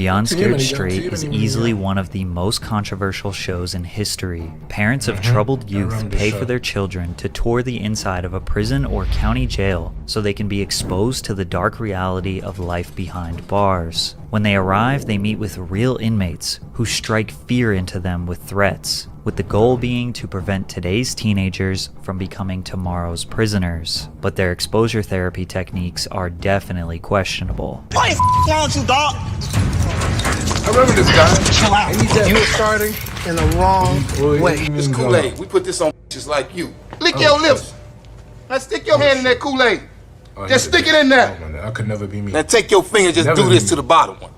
Beyond Scared Straight is easily one of the most controversial shows in history. Parents of troubled youth pay for their children to tour the inside of a prison or county jail so they can be exposed to the dark reality of life behind bars. When they arrive, they meet with real inmates who strike fear into them with threats, with the goal being to prevent today's teenagers from becoming tomorrow's prisoners. But their exposure therapy techniques are definitely questionable. Why wrong with you, dog? I remember this guy. Chill out. You were starting in the wrong way. This Kool-Aid, we put this on just like you. Lick your lips. Now stick your hand in that Kool-Aid. Just stick it in there. Oh, man, that could never be me. Now take your finger, just Never do this be to the bottom one.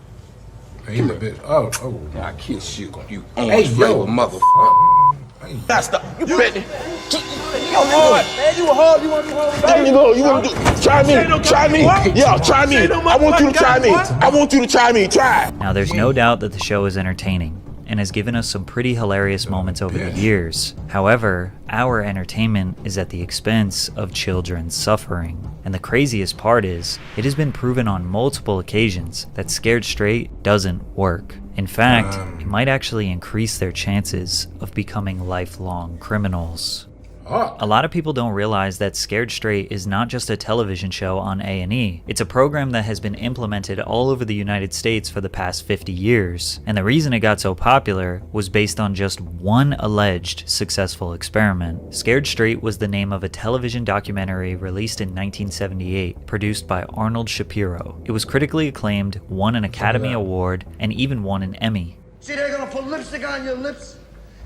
Hey, you a bitch. Oh. Now I kiss you, you Hey, orange yo, flavor motherfucker. Hey. That's the. You ready? You hard, man. You hard. You want to hold There you go. You want to do? Try me. Try me. Yeah, try me. I want you to try me. I want you to try me. Try. Now, there's no doubt that the show is entertaining and has given us some pretty hilarious moments over the years. However, our entertainment is at the expense of children's suffering. And the craziest part is, it has been proven on multiple occasions that Scared Straight doesn't work. In fact, it might actually increase their chances of becoming lifelong criminals. A lot of people don't realize that Scared Straight is not just a television show on A&E. It's a program that has been implemented all over the United States for the past 50 years. And the reason it got so popular was based on just one alleged successful experiment. Scared Straight was the name of a television documentary released in 1978, produced by Arnold Shapiro. It was critically acclaimed, won an Academy Award, and even won an Emmy. See, they're gonna put lipstick on your lips,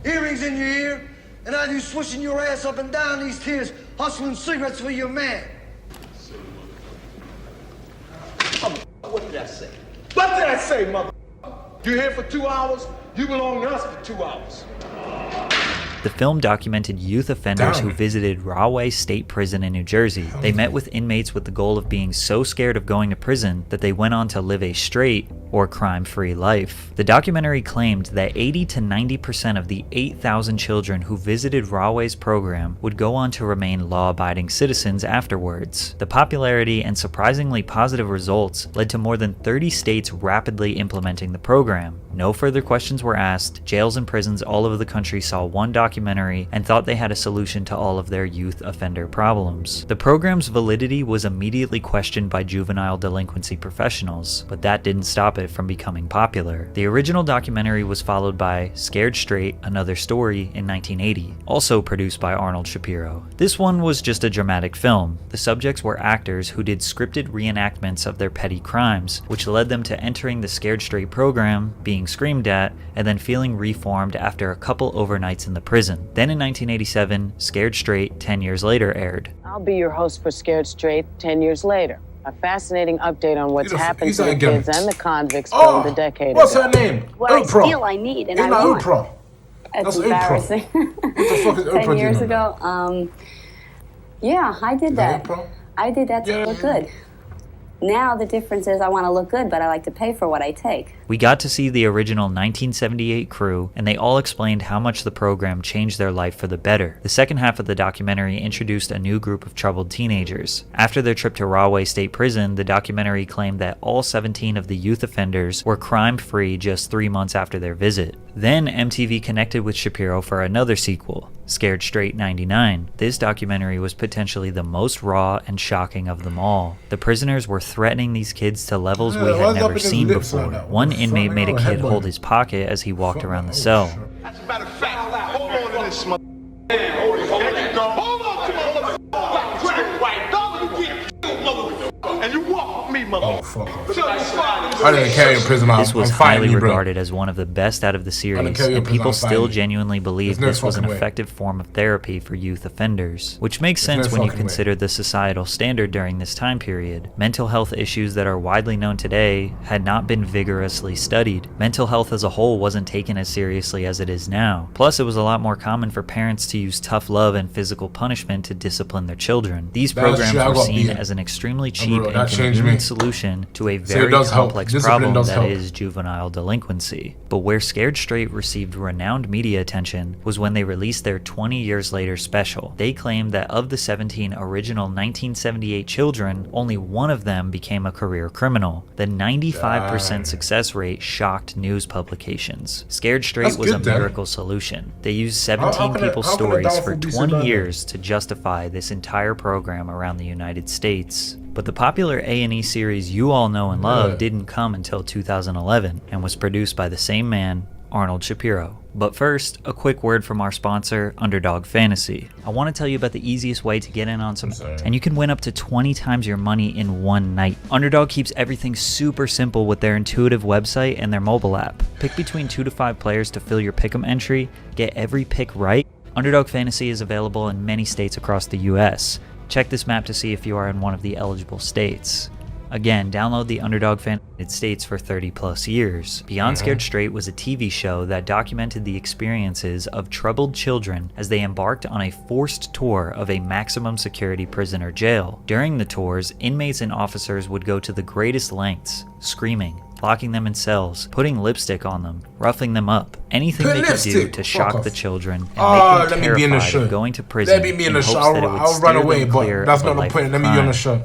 earrings in your ear, and have you swishing your ass up and down these tears, hustling cigarettes for your man. What did I say? What did I say, mother? You're here for 2 hours. You belong to us for 2 hours. The film documented youth offenders who visited Rahway State Prison in New Jersey. They met with inmates with the goal of being so scared of going to prison that they went on to live a straight or crime-free life. The documentary claimed that 80 to 90% of the 8,000 children who visited Rahway's program would go on to remain law-abiding citizens afterwards. The popularity and surprisingly positive results led to more than 30 states rapidly implementing the program. No further questions were asked. Jails and prisons all over the country saw one documentary and thought they had a solution to all of their youth offender problems. The program's validity was immediately questioned by juvenile delinquency professionals, but that didn't stop it from becoming popular. The original documentary was followed by Scared Straight, Another Story in 1980, also produced by Arnold Shapiro. This one was just a dramatic film. The subjects were actors who did scripted reenactments of their petty crimes, which led them to entering the Scared Straight program, being screamed at, and then feeling reformed after a couple overnights in the prison. Then in 1987, Scared Straight 10 years later aired. I'll be your host for Scared Straight 10 years later. A fascinating update on what's happened to the kids and the convicts from the decade ago. What's her name? What I feel I need and I want. Oprah. That's embarrassing. What the fuck is Oprah 10 years doing? ago, yeah, I did that. Oprah? I did that to look good. Now the difference is I want to look good, but I like to pay for what I take. We got to see the original 1978 crew, and they all explained how much the program changed their life for the better. The second half of the documentary introduced a new group of troubled teenagers. After their trip to Rahway State Prison, the documentary claimed that all 17 of the youth offenders were crime-free just 3 months after their visit. Then MTV connected with Shapiro for another sequel, Scared Straight 99. This documentary was potentially the most raw and shocking of them all. The prisoners were threatening these kids to levels we had never seen before. One inmate made a kid hold his pocket as he walked around the cell. As a matter of fact, hold on to this mother. Hold on to my mother. White dog, you get killed, mother. And you walk with me, mother. Oh, fuck. I didn't carry in prison. This was I'm fighting highly you, bro. regarded as one of the best out of the series, carry in and prison, people I'm still fighting you. genuinely believe There's no this was an fucking way. effective form of therapy for youth offenders, which makes There's sense no when you fucking way. consider the societal standard during this time period. Mental health issues that are widely known today had not been vigorously studied. Mental health as a whole wasn't taken as seriously as it is now. Plus, it was a lot more common for parents to use tough love and physical punishment to discipline their children. These That's programs shit, I were got seen beat. as an extremely cheap Bro, and that changed convenient me. solution to a very complex problem that is juvenile delinquency. But where Scared Straight received renowned media attention was when they released their 20 years later special. They claimed that of the 17 original 1978 children, only one of them became a career criminal. The 95% success rate shocked news publications. Scared Straight was a miracle solution. They used 17 people's stories for 20 years to justify this entire program around the United States. But the popular A&E series you all know and love didn't come until 2011 and was produced by the same man, Arnold Shapiro. But first, a quick word from our sponsor, Underdog Fantasy. I want to tell you about the easiest way to get in on some, and you can win up to 20 times your money in one night. Underdog keeps everything super simple with their intuitive website and their mobile app. Pick between 2 to 5 players to fill your pick'em entry, get every pick right. Underdog Fantasy is available in many states across the US. Check this map to see if you are in one of the eligible states. Again, download the Underdog Fan United States for 30 plus years. Beyond Scared Straight was a TV show that documented the experiences of troubled children as they embarked on a forced tour of a maximum security prison or jail. During the tours, inmates and officers would go to the greatest lengths, screaming, locking them in cells, putting lipstick on them, roughing them up, anything they could do to shock the children and make them terrified of going to prison in hopes that it would steer them clear of a life of crime.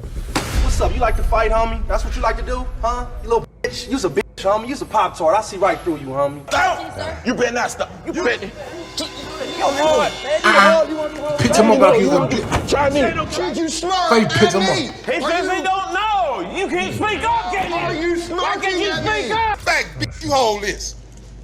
What's up? You like to fight, homie? That's what you like to do, huh? You little bitch. You's a bitch, homie. You's a Pop-Tart. I see right through you, homie. You better not stop. You better. Pitch him up like he's a bitch. Try me. You smart. How you pitch him up? He says he don't know. You can't speak up, can you? Are you smart? Why can't you speak up? Fact, bitch, you hold this.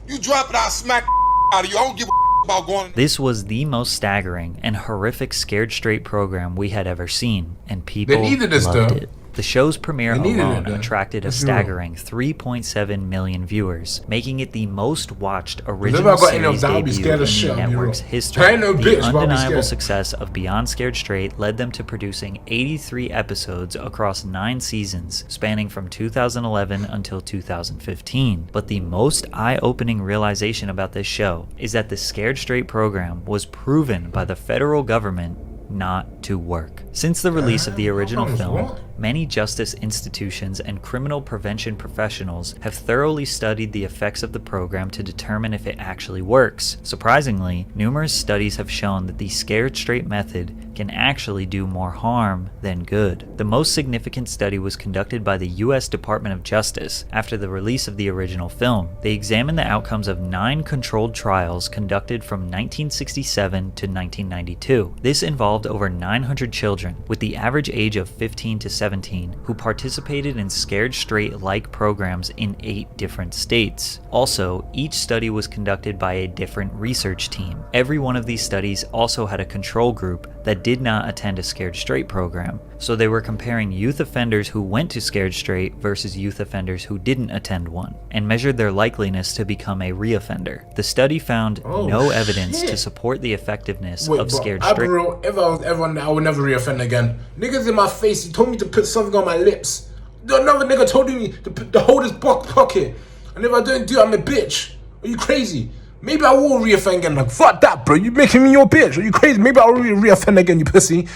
You drop it, I'll smack out of you. I don't give a about going. This was the most staggering and horrific Scared Straight program we had ever seen, and people loved it. The show's premiere alone attracted a staggering 3.7 million viewers, making it the most watched original series debut in the network's history. The undeniable success of Beyond Scared Straight led them to producing 83 episodes across 9 seasons, spanning from 2011 until 2015. But the most eye-opening realization about this show is that the Scared Straight program was proven by the federal government not to work. Since the release of the original film, many justice institutions and criminal prevention professionals have thoroughly studied the effects of the program to determine if it actually works. Surprisingly, numerous studies have shown that the Scared Straight method can actually do more harm than good. The most significant study was conducted by the US Department of Justice after the release of the original film. They examined the outcomes of 9 controlled trials conducted from 1967 to 1992. This involved over 900 children, with the average age of 15 to 17, who participated in Scared Straight-like programs in 8 different states. Also, each study was conducted by a different research team. Every one of these studies also had a control group that did not attend a Scared Straight program, so they were comparing youth offenders who went to Scared Straight versus youth offenders who didn't attend one, and measured their likeliness to become a reoffender. The study found no evidence to support the effectiveness of Scared Straight. If I was ever on that, I would never reoffend again. Niggas in my face, he told me to put something on my lips. Another nigga told me to hold his pocket. And if I don't do it, I'm a bitch. Are you crazy? Maybe I will reoffend again. Like, fuck that, bro. You making me your bitch. Are you crazy? Maybe I'll reoffend again, you pussy.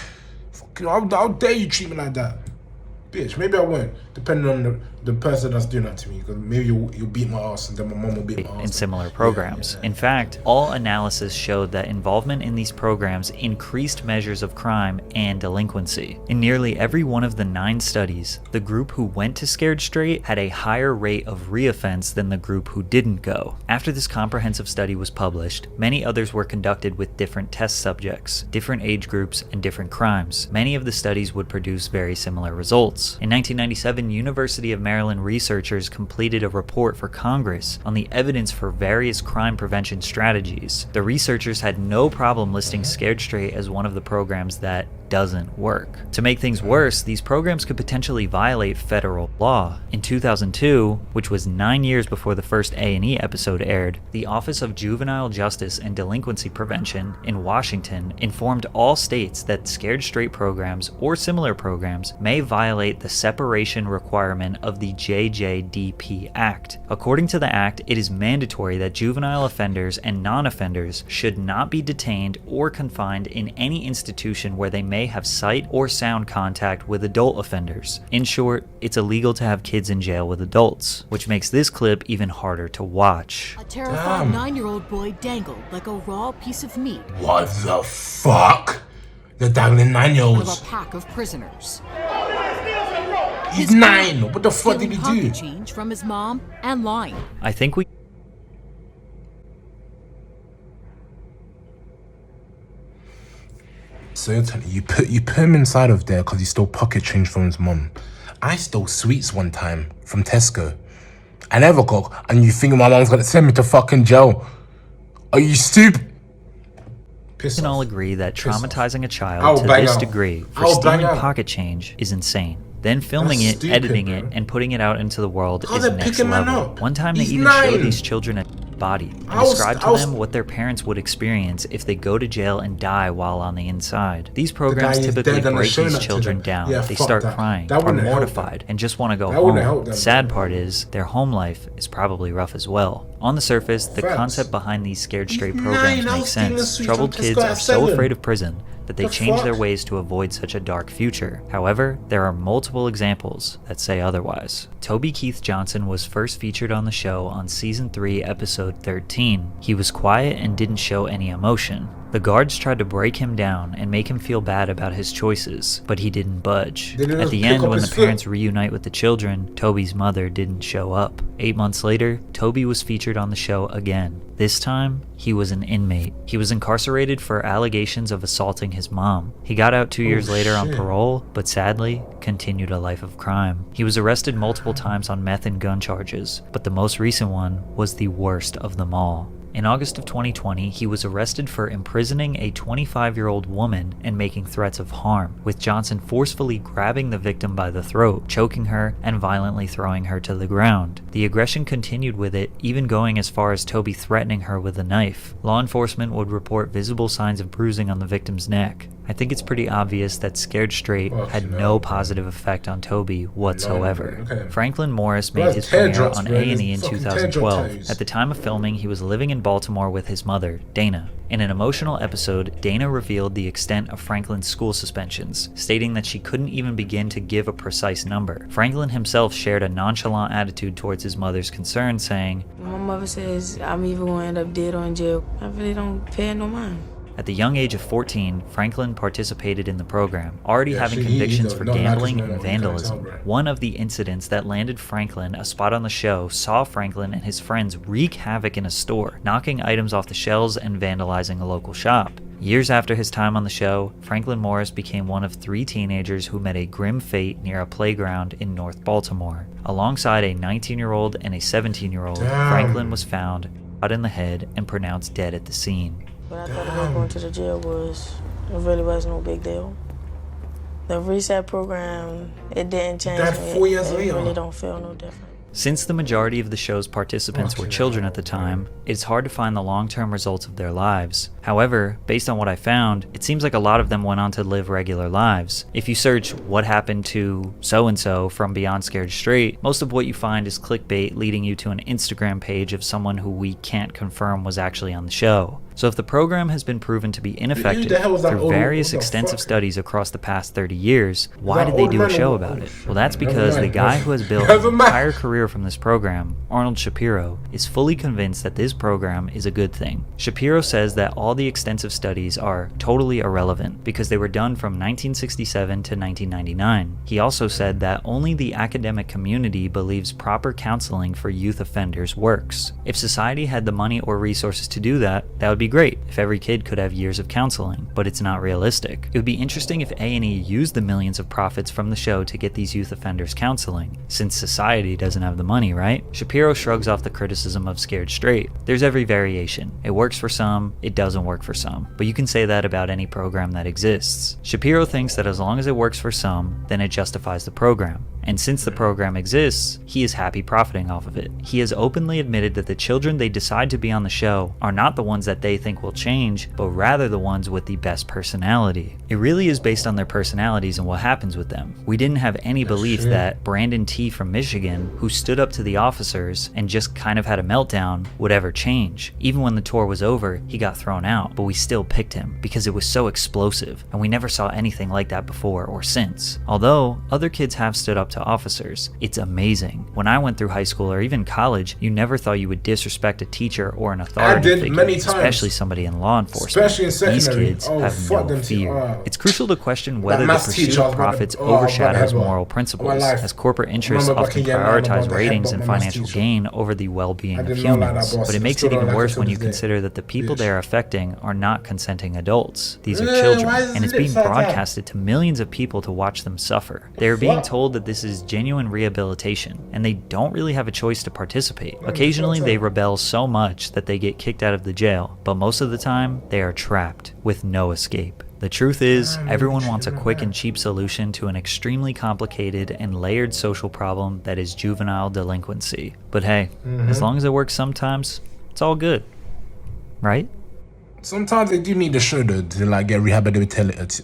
How dare you treat me like that? Bitch, maybe I won't, depending on the person that's doing that to me. Because maybe you'll beat my ass and then my mom will beat my ass. In similar programs. In fact, all analysis showed that involvement in these programs increased measures of crime and delinquency. In nearly every one of the 9 studies, the group who went to Scared Straight had a higher rate of reoffense than the group who didn't go. After this comprehensive study was published, many others were conducted with different test subjects, different age groups, and different crimes. Many of the studies would produce very similar results. In 1997, University of Maryland researchers completed a report for Congress on the evidence for various crime prevention strategies. The researchers had no problem listing Scared Straight as one of the programs that doesn't work. To make things worse, these programs could potentially violate federal law. In 2002, which was 9 years before the first A&E episode aired, the Office of Juvenile Justice and Delinquency Prevention in Washington informed all states that Scared Straight programs or similar programs may violate the separation requirement of the JJDP Act. According to the act, it is mandatory that juvenile offenders and non-offenders should not be detained or confined in any institution where they may may have sight or sound contact with adult offenders. In short, it's illegal to have kids in jail with adults, which makes this clip even harder to watch. A terrified 9-year-old boy dangled like a raw piece of meat. What the fuck? They're dangling 9-year-olds. Of a pack of prisoners. He's 9. What the fuck did he do? Pocket change from his mom and lying. I think we... So you're telling me you put him inside of there because he stole pocket change from his mom. I stole sweets one time from Tesco. I never got, and you think my mom's gonna send me to fucking jail? Are you stupid? We can all agree that traumatizing a child to this degree for stealing pocket change is insane. Then filming it, editing it, and putting it out into the world is next level. One time they even showed these children a body and described to them what their parents would experience if they go to jail and die while on the inside. These programs typically break these children down. They start crying, are mortified, and just want to go home. The sad part is, their home life is probably rough as well. On the surface, the concept behind these Scared Straight programs makes sense. Troubled kids are so afraid of prison that they change their ways to avoid such a dark future. However, there are multiple examples that say otherwise. Toby Keith Johnson was first featured on the show on Season 3, Episode 13. He was quiet and didn't show any emotion. The guards tried to break him down and make him feel bad about his choices, but he didn't budge. At the end, when the parents reunite with the children, Toby's mother didn't show up. 8 months later, Toby was featured on the show again. This time, he was an inmate. He was incarcerated for allegations of assaulting his mom. He got out 2 years later on parole, but sadly, continued a life of crime. He was arrested multiple times on meth and gun charges, but the most recent one was the worst of them all. In August of 2020, he was arrested for imprisoning a 25-year-old woman and making threats of harm, with Johnson forcefully grabbing the victim by the throat, choking her, and violently throwing her to the ground. The aggression continued with it, even going as far as Toby threatening her with a knife. Law enforcement would report visible signs of bruising on the victim's neck. I think it's pretty obvious that Scared Straight had no positive effect on Toby whatsoever. Franklin Morris made his premiere on A&E in 2012. At the time of filming, he was living in Baltimore with his mother, Dana. In an emotional episode, Dana revealed the extent of Franklin's school suspensions, stating that she couldn't even begin to give a precise number. Franklin himself shared a nonchalant attitude towards his mother's concern, saying, "My mother says I'm either going to end up dead or in jail. I really don't pay no mind." At the young age of 14, Franklin participated in the program, already having convictions for gambling and vandalism. One of the incidents that landed Franklin a spot on the show saw Franklin and his friends wreak havoc in a store, knocking items off the shelves and vandalizing a local shop. Years after his time on the show, Franklin Morris became one of 3 teenagers who met a grim fate near a playground in North Baltimore. Alongside a 19-year-old and a 17-year-old, Franklin was found, shot in the head, and pronounced dead at the scene. What I thought about going to the jail it really was no big deal. The reset program, it didn't change me. 4 years It later. really don't feel no different. Since the majority of the show's participants were children at the time, it's hard to find the long-term results of their lives. However, based on what I found, it seems like a lot of them went on to live regular lives. If you search what happened to so-and-so from Beyond Scared Straight, most of what you find is clickbait leading you to an Instagram page of someone who we can't confirm was actually on the show. So if the program has been proven to be ineffective through various extensive studies across the past 30 years, why did they do a show about it? Well, that's because the guy who has built an entire career from this program, Arnold Shapiro, is fully convinced that this program is a good thing. Shapiro says that all the extensive studies are totally irrelevant because they were done from 1967 to 1999. He also said that only the academic community believes proper counseling for youth offenders works. If society had the money or resources to do that, that would be great if every kid could have years of counseling, but it's not realistic. It would be interesting if A&E used the millions of profits from the show to get these youth offenders counseling, since society doesn't have the money, right? Shapiro shrugs off the criticism of Scared Straight. There's every variation. It works for some, it doesn't work for some, but you can say that about any program that exists. Shapiro thinks that as long as it works for some, then it justifies the program. And since the program exists, he is happy profiting off of it. He has openly admitted that the children they decide to be on the show are not the ones that they think will change, but rather the ones with the best personality. It really is based on their personalities and what happens with them. We didn't have any belief that Brandon T from Michigan, who stood up to the officers and just kind of had a meltdown, would ever change. Even when the tour was over, he got thrown out, but we still picked him because it was so explosive, and we never saw anything like that before or since. Although other kids have stood up to officers, it's amazing. When I went through high school or even college, you never thought you would disrespect a teacher or an authority figure, many times, especially somebody in law enforcement. especially in secondary. These kids have no fear. It's crucial to question whether the pursuit of profits overshadows moral principles, as corporate interests often prioritize ratings and financial gain over the well-being of humans. But it makes it even worse when you consider that the people they are affecting are not consenting adults. These are children, and it's being broadcasted to millions of people to watch them suffer. They are being told that this is genuine rehabilitation, and they don't really have a choice to participate. Occasionally they rebel so much that they get kicked out of the jail, but most of the time they are trapped with no escape. The truth is, everyone wants a quick and cheap solution to an extremely complicated and layered social problem that is juvenile delinquency. But hey, as long as it works sometimes, it's all good. Right? Sometimes they do need the show though to like get rehabilitated.